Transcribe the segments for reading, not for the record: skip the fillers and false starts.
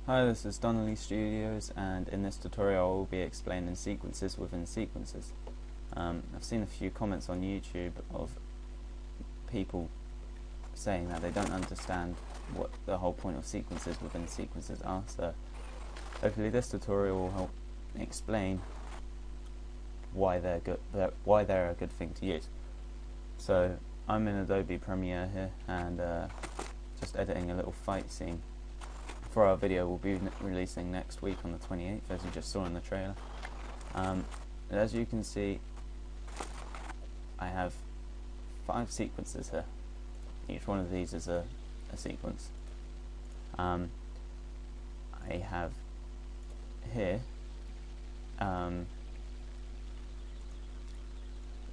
Hi, this is Donnelly Studios, and in this tutorial I will be explaining sequences within sequences. I've seen a few comments on YouTube of people saying that they don't understand what the whole point of sequences within sequences are, so hopefully this tutorial will help explain why they're a good thing to use. So I'm in Adobe Premiere here and just editing a little fight scene for our video we'll be releasing next week on the 28th, as you just saw in the trailer. As you can see, I have 5 sequences here. Each one of these is a sequence. I have here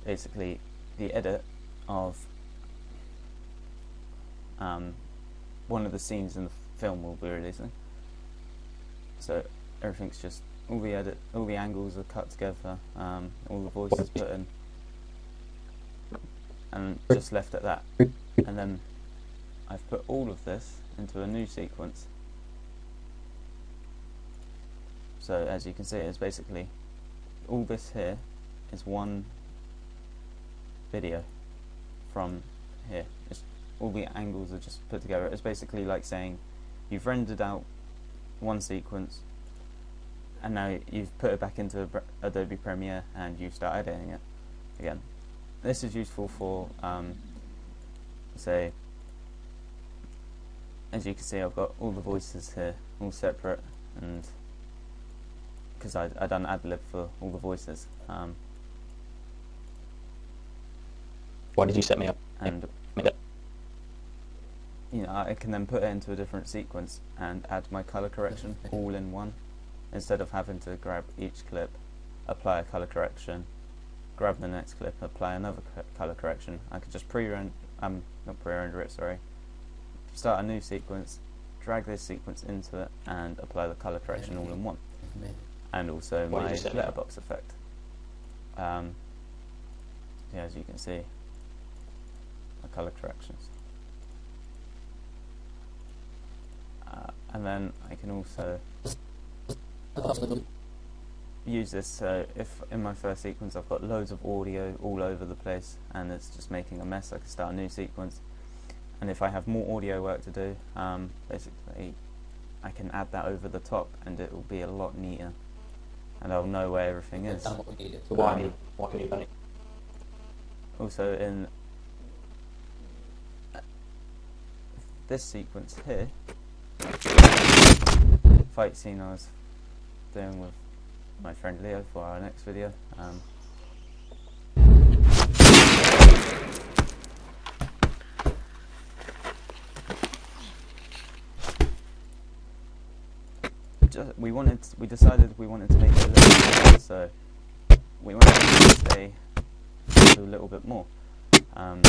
basically the edit of one of the scenes in the film we'll be releasing. So everything's just all the angles are cut together, all the voices put in, and just left at that. And then I've put all of this into a new sequence. So as you can see, it's basically all this here is one video from here. All the angles are just put together. It's basically like saying you've rendered out one sequence and now you've put it back into Adobe Premiere and you start editing it again. This is useful for say, as you can see, I've got all the voices here all separate, and because I done ad-lib for all the voices. Why did you set me up? And you know, I can then put it into a different sequence and add my color correction all in one, instead of having to grab each clip, apply a color correction, grab the next clip, apply another color correction. I could just not pre-render it, sorry. Start a new sequence, drag this sequence into it, and apply the color correction all in one. And also my letterbox effect. Yeah, as you can see, my color corrections. And then I can also use this, so if in my first sequence I've got loads of audio all over the place and it's just making a mess, I can start a new sequence. And if I have more audio work to do, basically I can add that over the top and it will be a lot neater and I'll know where everything is. So why can you done it? Also in this sequence here, fight scene I was doing with my friend Leo for our next video. We decided we wanted to make it a little bit, so we wanted to stay a little bit more, and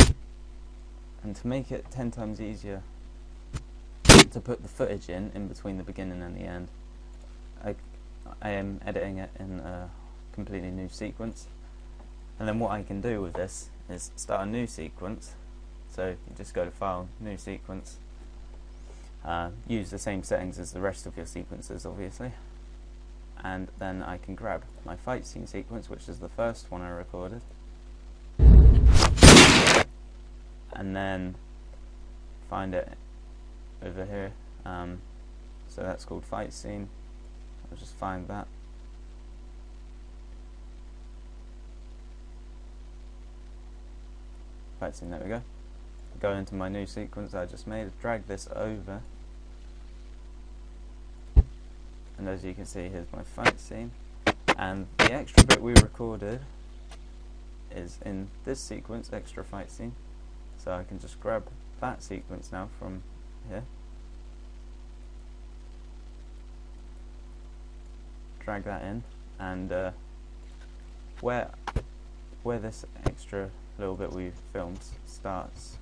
to make it 10 times easier to put the footage in between the beginning and the end, I am editing it in a completely new sequence. And then what I can do with this is start a new sequence. So you just go to File, New Sequence, use the same settings as the rest of your sequences obviously, and then I can grab my fight scene sequence, which is the first one I recorded, and then find it over here. So that's called fight scene. I'll just find that. Fight scene, there we go. Go into my new sequence I just made, drag this over, and as you can see, here's my fight scene. And the extra bit we recorded is in this sequence, extra fight scene. So I can just grab that sequence now from here, drag that in, and where this extra little bit we filmed starts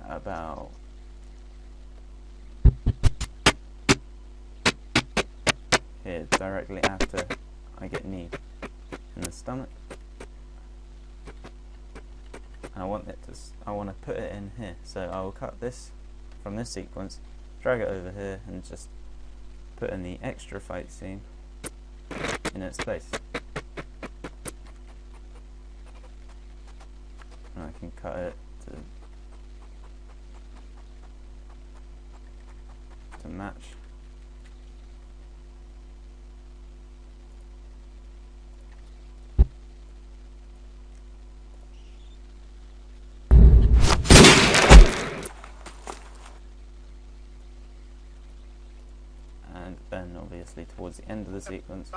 about here, directly after I get knee in the stomach, and I want to put it in here. So I will cut this from this sequence, drag it over here, and just putting the extra fight scene in its place. And I can cut it to match. And then obviously towards the end of the sequence,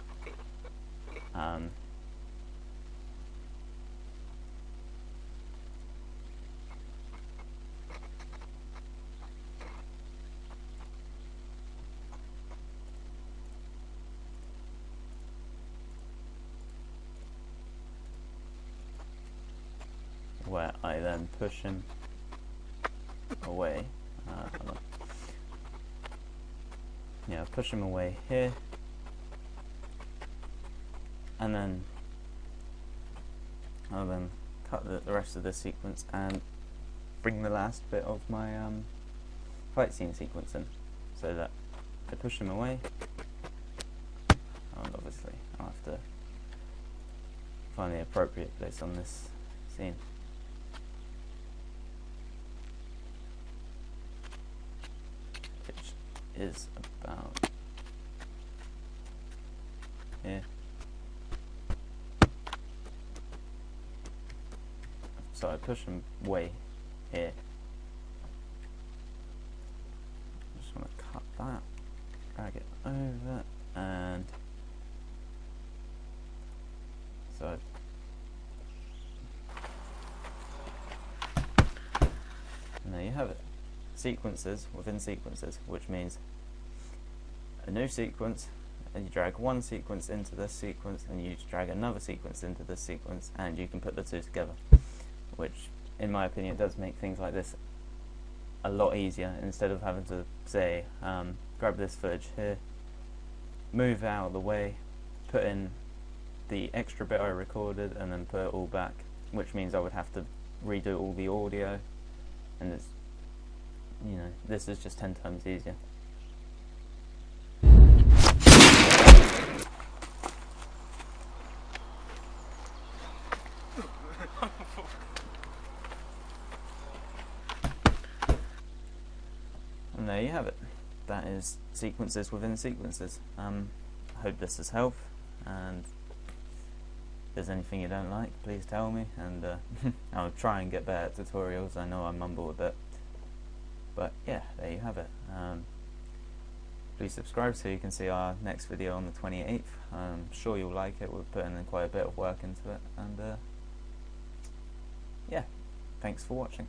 where I then push him away. Yeah, push him away here, and then I'll then cut the rest of the sequence and bring the last bit of my fight scene sequence in, so that I push him away, and obviously I'll have to find the appropriate place on this scene. Which is about here. So I push him way here. I just want to cut that, drag it over, and so and there you have it. Sequences within sequences, which means a new sequence, and you drag one sequence into this sequence, and you drag another sequence into this sequence, and you can put the two together, which in my opinion does make things like this a lot easier, instead of having to say grab this footage here, move it out of the way, put in the extra bit I recorded, and then put it all back, which means I would have to redo all the audio, and it's, you know, this is just 10 times easier. And there you have it. That is sequences within sequences. I hope this has helped, and if there's anything you don't like, please tell me, and I'll try and get better at tutorials. I know I mumble a bit, but yeah, there you have it. Please subscribe so you can see our next video on the 28th. I'm sure you'll like it. We're putting in quite a bit of work into it, and yeah, thanks for watching.